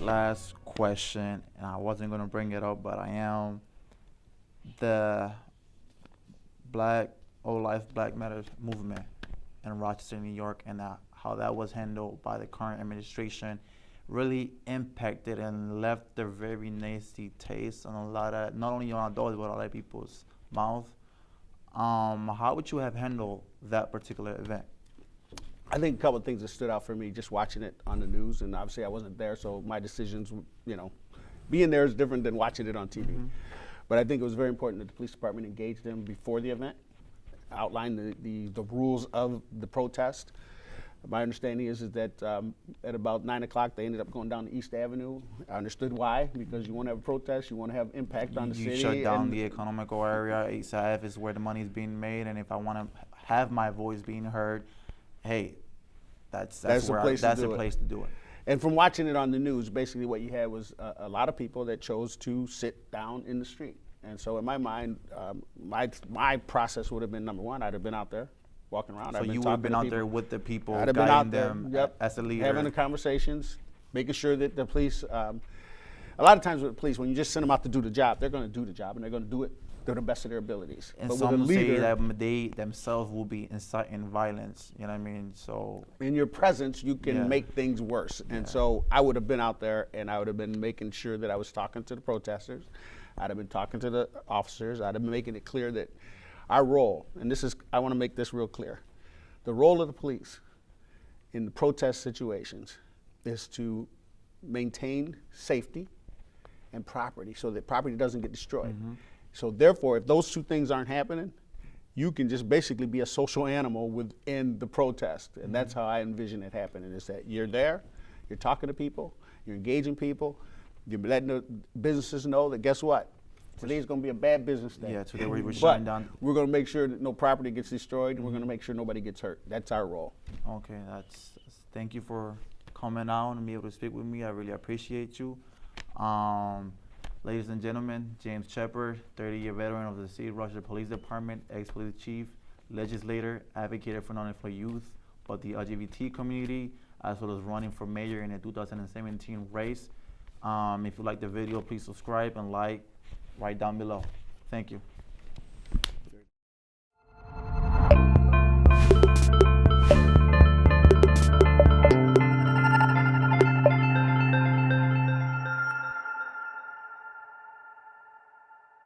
last question, and I wasn't gonna bring it up, but I am. The Black All Life Black Matters movement in Rochester, New York, and how that was handled by the current administration really impacted and left a very nasty taste on a lot of, not only on adults, but a lot of people's mouth. How would you have handled that particular event? I think a couple of things that stood out for me just watching it on the news, and obviously I wasn't there, so my decisions, being there is different than watching it on TV. Mm-hmm. But I think it was very important that the police department engaged them before the event, outlined the rules of the protest. My understanding is that at about 9 o'clock, they ended up going down to East Avenue. I understood why, because you want to have a protest, you want to have impact on the city. You shut down the economical area. 8th Ave is where the money is being made, and if I want to have my voice being heard, hey, that's the place to do it. And from watching it on the news, basically what you had was a lot of people that chose to sit down in the street. And so in my mind, my process would have been, number one, I'd have been out there walking around. So you would have been out there with the people, I'd have been out there, as a leader. Having the conversations, making sure that the police, a lot of times with the police, when you just send them out to do the job, they're going to do the job, and they're going to do it to the best of their abilities. And but some with a leader, say that they themselves will be inciting violence. You know what I mean? So in your presence, you can make things worse. And so I would have been out there, and I would have been making sure that I was talking to the protesters. I'd have been talking to the officers. I'd have been making it clear that our role, and I want to make this real clear, the role of the police in the protest situations is to maintain safety and property so that property doesn't get destroyed. Mm-hmm. So therefore, if those two things aren't happening, you can just basically be a social animal within the protest. And that's how I envision it happening, is that you're there, you're talking to people, you're engaging people, you're letting the businesses know that, guess what? Today's going to be a bad business day. Yeah, today we're shutting down. We're going to make sure that no property gets destroyed, and we're going to make sure nobody gets hurt. That's our role. Okay, thank you for coming out and being able to speak with me. I really appreciate you. Ladies and gentlemen, James Sheppard, 30-year veteran of the City of Rochester Police Department, ex-police chief, legislator, advocated for not only for youth, but the LGBT community, as well as running for mayor in the 2017 race. If you like the video, please subscribe and like right down below. Thank you.